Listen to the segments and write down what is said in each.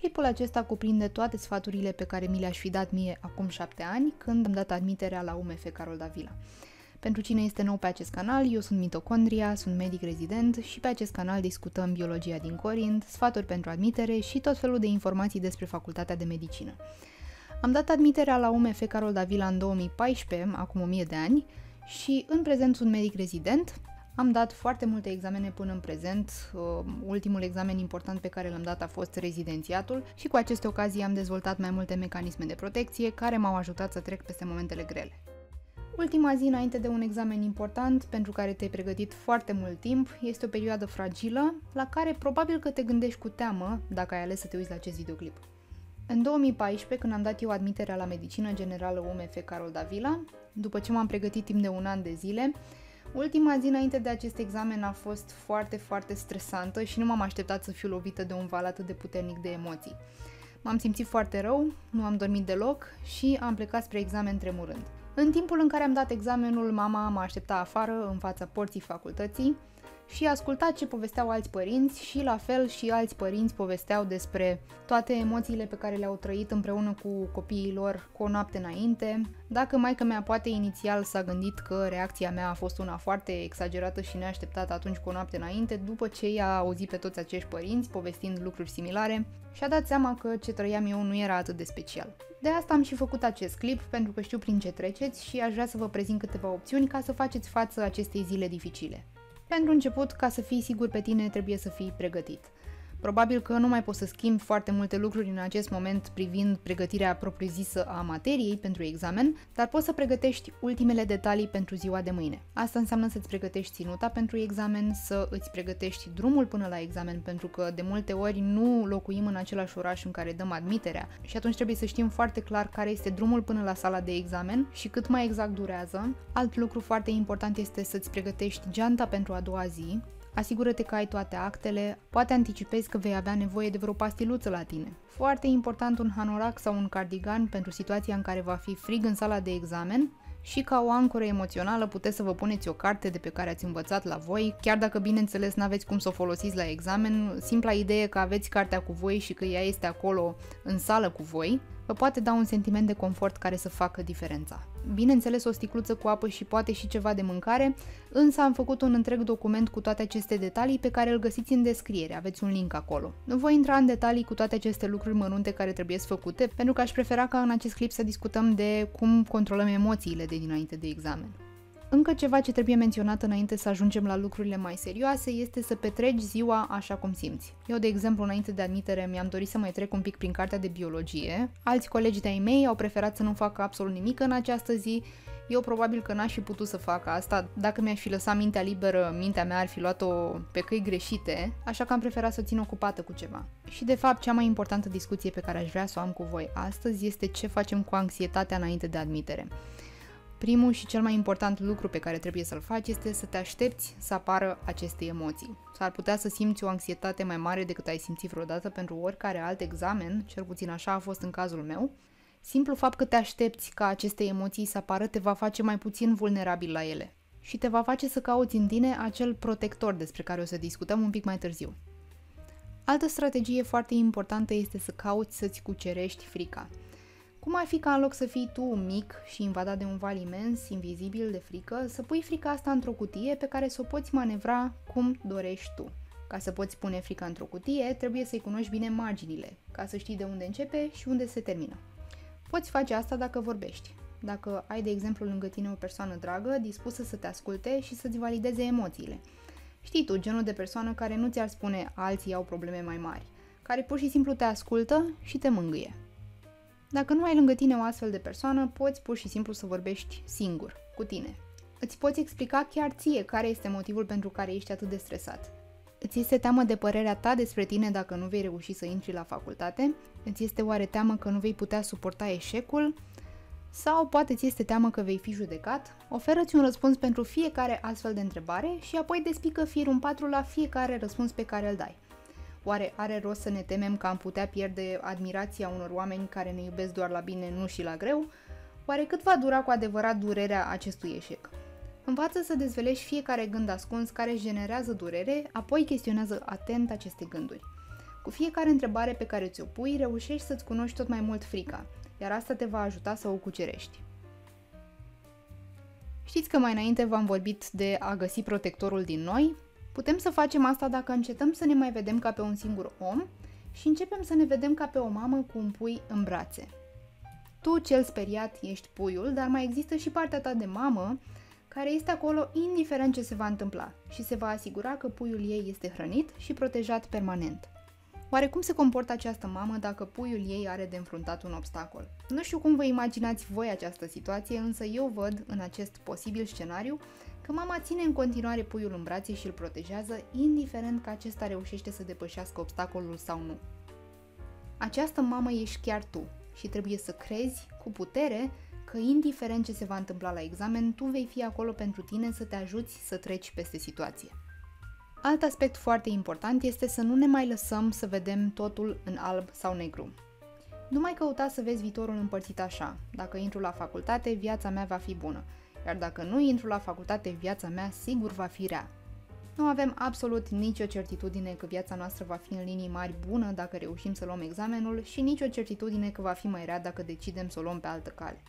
Clipul acesta cuprinde toate sfaturile pe care mi le-aș fi dat mie acum 7 ani, când am dat admiterea la UMF Carol Davila. Pentru cine este nou pe acest canal, eu sunt Mitocondria, sunt medic rezident și pe acest canal discutăm biologia din Corint, sfaturi pentru admitere și tot felul de informații despre facultatea de medicină. Am dat admiterea la UMF Carol Davila în 2014, acum 1000 de ani, și în prezent sunt medic rezident. Am dat foarte multe examene până în prezent, ultimul examen important pe care l-am dat a fost rezidențiatul și cu aceste ocazii am dezvoltat mai multe mecanisme de protecție care m-au ajutat să trec peste momentele grele. Ultima zi înainte de un examen important pentru care te-ai pregătit foarte mult timp este o perioadă fragilă la care probabil că te gândești cu teamă dacă ai ales să te uiți la acest videoclip. În 2014, când am dat eu admiterea la medicină generală UMF Carol Davila, după ce m-am pregătit timp de un an de zile, ultima zi înainte de acest examen a fost foarte stresantă și nu m-am așteptat să fiu lovită de un val atât de puternic de emoții. M-am simțit foarte rău, nu am dormit deloc și am plecat spre examen tremurând. În timpul în care am dat examenul, mama mă aștepta afară, în fața porții facultății, și asculta ce povesteau alți părinți și la fel și alți părinți povesteau despre toate emoțiile pe care le-au trăit împreună cu copiii lor cu o noapte înainte. Dacă maică-mea poate inițial s-a gândit că reacția mea a fost una foarte exagerată și neașteptată atunci cu o noapte înainte, după ce i-a auzit pe toți acești părinți povestind lucruri similare, și-a dat seama că ce trăiam eu nu era atât de special. De asta am și făcut acest clip, pentru că știu prin ce treceți și aș vrea să vă prezint câteva opțiuni ca să faceți față acestei zile dificile. Pentru început, ca să fii sigur pe tine, trebuie să fii pregătit. Probabil că nu mai poți să schimbi foarte multe lucruri în acest moment privind pregătirea propriu-zisă a materiei pentru examen, dar poți să pregătești ultimele detalii pentru ziua de mâine. Asta înseamnă să-ți pregătești ținuta pentru examen, să îți pregătești drumul până la examen, pentru că de multe ori nu locuim în același oraș în care dăm admiterea și atunci trebuie să știm foarte clar care este drumul până la sala de examen și cât mai exact durează. Alt lucru foarte important este să-ți pregătești geanta pentru a doua zi. Asigură-te că ai toate actele, poate anticipezi că vei avea nevoie de vreo pastiluță la tine. Foarte important, un hanorac sau un cardigan pentru situația în care va fi frig în sala de examen și ca o ancoră emoțională puteți să vă puneți o carte de pe care ați învățat la voi, chiar dacă bineînțeles n-aveți cum să o folosiți la examen, simpla idee că aveți cartea cu voi și că ea este acolo în sală cu voi, vă poate da un sentiment de confort care să facă diferența. Bineînțeles, o sticluță cu apă și poate și ceva de mâncare, însă am făcut un întreg document cu toate aceste detalii pe care îl găsiți în descriere, aveți un link acolo. Nu voi intra în detalii cu toate aceste lucruri mărunte care trebuie făcute, pentru că aș prefera ca în acest clip să discutăm de cum controlăm emoțiile de dinainte de examen. Încă ceva ce trebuie menționat înainte să ajungem la lucrurile mai serioase este să petreci ziua așa cum simți. Eu, de exemplu, înainte de admitere mi-am dorit să mai trec un pic prin cartea de biologie. Alți colegi de-ai mei au preferat să nu facă absolut nimic în această zi. Eu probabil că n-aș fi putut să fac asta. Dacă mi-aș fi lăsat mintea liberă, mintea mea ar fi luat-o pe căi greșite, așa că am preferat să o țin ocupată cu ceva. Și de fapt, cea mai importantă discuție pe care aș vrea să o am cu voi astăzi este ce facem cu anxietatea înainte de admitere. Primul și cel mai important lucru pe care trebuie să-l faci este să te aștepți să apară aceste emoții. S-ar putea să simți o anxietate mai mare decât ai simțit vreodată pentru oricare alt examen, cel puțin așa a fost în cazul meu. Simplu fapt că te aștepți ca aceste emoții să apară te va face mai puțin vulnerabil la ele și te va face să cauți în tine acel protector despre care o să discutăm un pic mai târziu. Altă strategie foarte importantă este să cauți să-ți cucerești frica. Cum ar fi ca în loc să fii tu mic și invadat de un val imens, invizibil de frică, să pui frica asta într-o cutie pe care să o poți manevra cum dorești tu. Ca să poți pune frica într-o cutie, trebuie să-i cunoști bine marginile, ca să știi de unde începe și unde se termină. Poți face asta dacă vorbești. Dacă ai, de exemplu, lângă tine o persoană dragă, dispusă să te asculte și să-ți valideze emoțiile. Știi tu, genul de persoană care nu ți-ar spune alții au probleme mai mari, care pur și simplu te ascultă și te mângâie. Dacă nu ai lângă tine o astfel de persoană, poți pur și simplu să vorbești singur, cu tine. Îți poți explica chiar ție care este motivul pentru care ești atât de stresat. Îți este teamă de părerea ta despre tine dacă nu vei reuși să intri la facultate? Îți este oare teamă că nu vei putea suporta eșecul? Sau poate ți este teamă că vei fi judecat? Oferă-ți un răspuns pentru fiecare astfel de întrebare și apoi despică firul în patru la fiecare răspuns pe care îl dai. Oare are rost să ne temem că am putea pierde admirația unor oameni care ne iubesc doar la bine, nu și la greu? Oare cât va dura cu adevărat durerea acestui eșec? Învață să dezvelești fiecare gând ascuns care generează durere, apoi chestionează atent aceste gânduri. Cu fiecare întrebare pe care ți-o pui, reușești să-ți cunoști tot mai mult frica, iar asta te va ajuta să o cucerești. Știți că mai înainte v-am vorbit de a găsi protectorul din noi? Putem să facem asta dacă încetăm să ne mai vedem ca pe un singur om și începem să ne vedem ca pe o mamă cu un pui în brațe. Tu, cel speriat, ești puiul, dar mai există și partea ta de mamă care este acolo indiferent ce se va întâmpla și se va asigura că puiul ei este hrănit și protejat permanent. Oare cum se comportă această mamă dacă puiul ei are de înfruntat un obstacol? Nu știu cum vă imaginați voi această situație, însă eu văd în acest posibil scenariu că mama ține în continuare puiul în brațe și îl protejează, indiferent că acesta reușește să depășească obstacolul sau nu. Această mamă ești chiar tu și trebuie să crezi cu putere că indiferent ce se va întâmpla la examen, tu vei fi acolo pentru tine să te ajuți să treci peste situație. Alt aspect foarte important este să nu ne mai lăsăm să vedem totul în alb sau negru. Nu mai căuta să vezi viitorul împărțit așa: dacă intru la facultate, viața mea va fi bună, iar dacă nu intru la facultate, viața mea sigur va fi rea. Nu avem absolut nicio certitudine că viața noastră va fi în linii mari bună dacă reușim să luăm examenul și nicio certitudine că va fi mai rea dacă decidem să o luăm pe altă cale.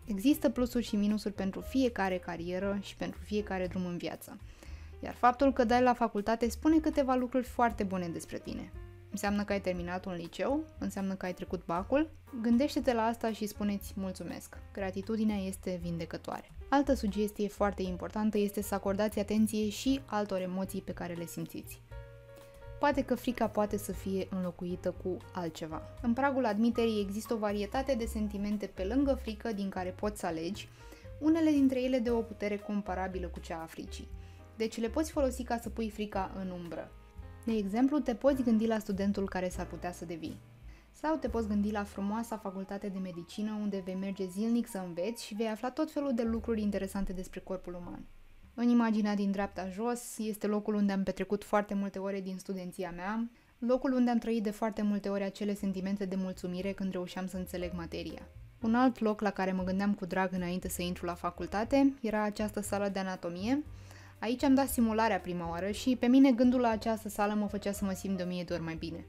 Există plusuri și minusuri pentru fiecare carieră și pentru fiecare drum în viață. Iar faptul că dai la facultate spune câteva lucruri foarte bune despre tine. Înseamnă că ai terminat un liceu? Înseamnă că ai trecut bacul? Gândește-te la asta și spune-ți mulțumesc. Gratitudinea este vindecătoare. Altă sugestie foarte importantă este să acordați atenție și altor emoții pe care le simțiți. Poate că frica poate să fie înlocuită cu altceva. În pragul admiterii există o varietate de sentimente pe lângă frică din care poți să alegi, unele dintre ele de o putere comparabilă cu cea a fricii. Deci le poți folosi ca să pui frica în umbră. De exemplu, te poți gândi la studentul care s-ar putea să devii. Sau te poți gândi la frumoasa facultate de medicină unde vei merge zilnic să înveți și vei afla tot felul de lucruri interesante despre corpul uman. În imaginea din dreapta jos este locul unde am petrecut foarte multe ore din studenția mea, locul unde am trăit de foarte multe ori acele sentimente de mulțumire când reușeam să înțeleg materia. Un alt loc la care mă gândeam cu drag înainte să intru la facultate era această sală de anatomie. Aici am dat simularea prima oară și pe mine gândul la această sală mă făcea să mă simt de 1000 de ori mai bine.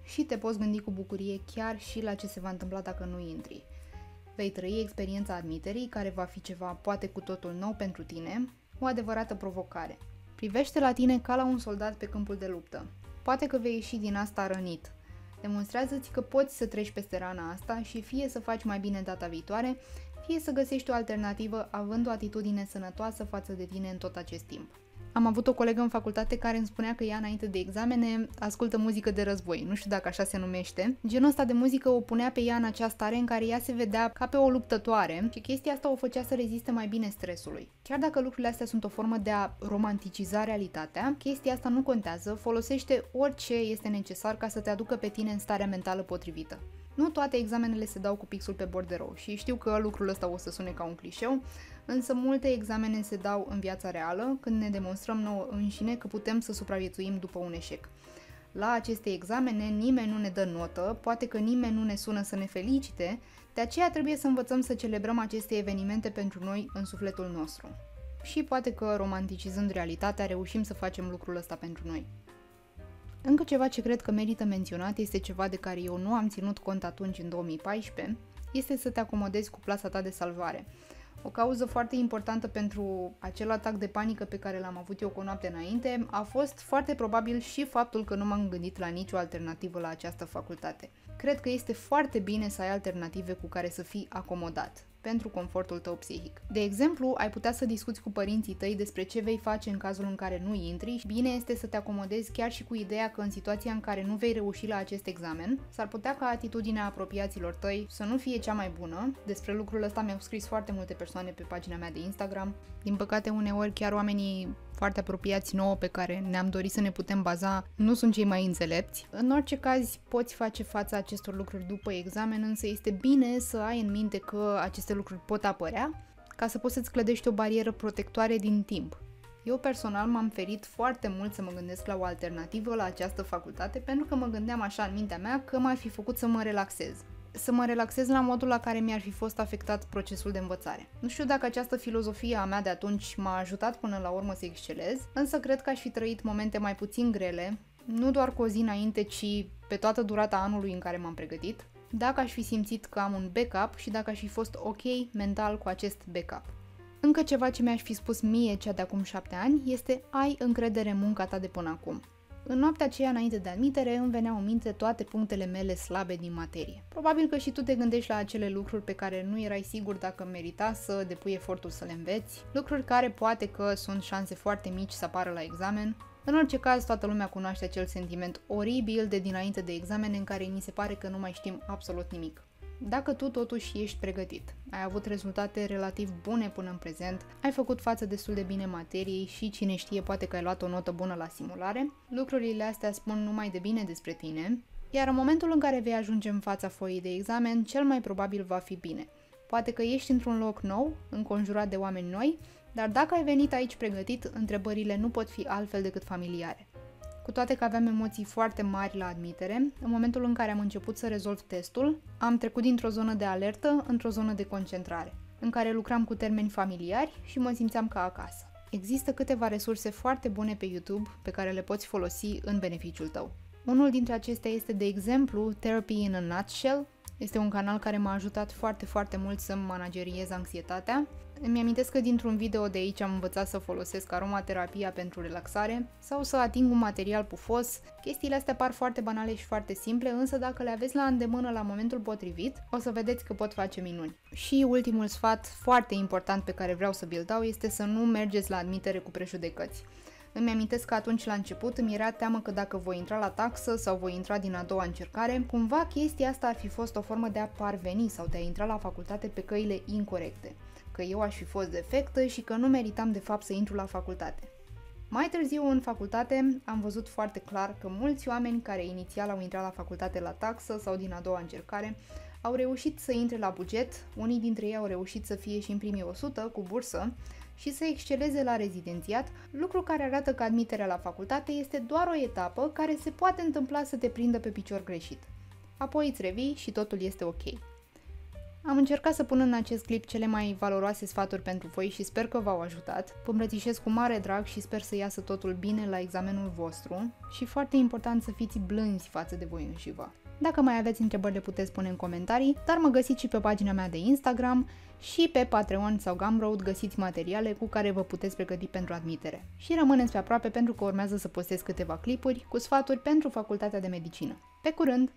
Și te poți gândi cu bucurie chiar și la ce se va întâmpla dacă nu intri. Vei trăi experiența admiterii, care va fi ceva poate cu totul nou pentru tine, o adevărată provocare. Privește la tine ca la un soldat pe câmpul de luptă. Poate că vei ieși din asta rănit. Demonstrează-ți că poți să treci peste rana asta și fie să faci mai bine data viitoare, fie să găsești o alternativă având o atitudine sănătoasă față de tine în tot acest timp. Am avut o colegă în facultate care îmi spunea că ea, înainte de examene, ascultă muzică de război, nu știu dacă așa se numește. Genul ăsta de muzică o punea pe ea în acea stare în care ea se vedea ca pe o luptătoare și chestia asta o făcea să reziste mai bine stresului. Chiar dacă lucrurile astea sunt o formă de a romanticiza realitatea, chestia asta nu contează, folosește orice este necesar ca să te aducă pe tine în starea mentală potrivită. Nu toate examenele se dau cu pixul pe borderou și știu că lucrul ăsta o să sune ca un clișeu, însă multe examene se dau în viața reală, când ne demonstrăm nouă înșine că putem să supraviețuim după un eșec. La aceste examene nimeni nu ne dă notă, poate că nimeni nu ne sună să ne felicite, de aceea trebuie să învățăm să celebrăm aceste evenimente pentru noi în sufletul nostru. Și poate că, romanticizând realitatea, reușim să facem lucrul ăsta pentru noi. Încă ceva ce cred că merită menționat este ceva de care eu nu am ținut cont atunci în 2014, este să te acomodezi cu plasa ta de salvare. O cauză foarte importantă pentru acel atac de panică pe care l-am avut eu cu o noapte înainte a fost foarte probabil și faptul că nu m-am gândit la nicio alternativă la această facultate. Cred că este foarte bine să ai alternative cu care să fii acomodat pentru confortul tău psihic. De exemplu, ai putea să discuți cu părinții tăi despre ce vei face în cazul în care nu intri și bine este să te acomodezi chiar și cu ideea că în situația în care nu vei reuși la acest examen, s-ar putea ca atitudinea apropiaților tăi să nu fie cea mai bună. Despre lucrul ăsta mi-au scris foarte multe persoane pe pagina mea de Instagram. Din păcate, uneori chiar oamenii foarte apropiați nouă pe care ne-am dorit să ne putem baza nu sunt cei mai înțelepți. În orice caz, poți face față acestor lucruri după examen, însă este bine să ai în minte că aceste lucruri pot apărea, ca să poți să-ți clădești o barieră protectoare din timp. Eu personal m-am ferit foarte mult să mă gândesc la o alternativă la această facultate, pentru că mă gândeam așa în mintea mea că m-ar fi făcut să mă relaxez. Să mă relaxez la modul la care mi-ar fi fost afectat procesul de învățare. Nu știu dacă această filozofie a mea de atunci m-a ajutat până la urmă să excelez, însă cred că aș fi trăit momente mai puțin grele, nu doar cu o zi înainte, ci pe toată durata anului în care m-am pregătit, dacă aș fi simțit că am un backup și dacă aș fi fost ok mental cu acest backup. Încă ceva ce mi-aș fi spus mie cea de acum 7 ani este: ai încredere în munca ta de până acum. În noaptea aceea, înainte de admitere, îmi veneau în minte toate punctele mele slabe din materie. Probabil că și tu te gândești la acele lucruri pe care nu erai sigur dacă merita să depui efortul să le înveți, lucruri care poate că sunt șanse foarte mici să apară la examen. În orice caz, toată lumea cunoaște acel sentiment oribil de dinainte de examene în care ni se pare că nu mai știm absolut nimic. Dacă tu totuși ești pregătit, ai avut rezultate relativ bune până în prezent, ai făcut față destul de bine materiei și cine știe poate că ai luat o notă bună la simulare, lucrurile astea spun numai de bine despre tine, iar în momentul în care vei ajunge în fața foii de examen, cel mai probabil va fi bine. Poate că ești într-un loc nou, înconjurat de oameni noi, dar dacă ai venit aici pregătit, întrebările nu pot fi altfel decât familiare. Cu toate că aveam emoții foarte mari la admitere, în momentul în care am început să rezolv testul, am trecut dintr-o zonă de alertă într-o zonă de concentrare, în care lucram cu termeni familiari și mă simțeam ca acasă. Există câteva resurse foarte bune pe YouTube pe care le poți folosi în beneficiul tău. Unul dintre acestea este, de exemplu, Therapy in a Nutshell. Este un canal care m-a ajutat foarte mult să manageriez anxietatea. Îmi amintesc că dintr-un video de aici am învățat să folosesc aromaterapia pentru relaxare sau să ating un material pufos. Chestiile astea par foarte banale și foarte simple, însă dacă le aveți la îndemână la momentul potrivit, o să vedeți că pot face minuni. Și ultimul sfat foarte important pe care vreau să vi-l dau este să nu mergeți la admitere cu prejudecăți. Îmi amintesc că atunci la început îmi era teamă că dacă voi intra la taxă sau voi intra din a doua încercare, cumva chestia asta ar fi fost o formă de a parveni sau de a intra la facultate pe căile incorrecte, că eu aș fi fost defectă și că nu meritam de fapt să intru la facultate. Mai târziu în facultate am văzut foarte clar că mulți oameni care inițial au intrat la facultate la taxă sau din a doua încercare au reușit să intre la buget, unii dintre ei au reușit să fie și în primii 100 cu bursă și să exceleze la rezidențiat, lucru care arată că admiterea la facultate este doar o etapă care se poate întâmpla să te prindă pe picior greșit. Apoi îți revii și totul este ok. Am încercat să pun în acest clip cele mai valoroase sfaturi pentru voi și sper că v-au ajutat. Vă îmbrățișez cu mare drag și sper să iasă totul bine la examenul vostru și foarte important să fiți blânzi față de voi înșivă. Dacă mai aveți întrebări le puteți pune în comentarii, dar mă găsiți și pe pagina mea de Instagram și pe Patreon sau Gumroad găsiți materiale cu care vă puteți pregăti pentru admitere. Și rămâneți pe aproape pentru că urmează să postez câteva clipuri cu sfaturi pentru facultatea de medicină. Pe curând!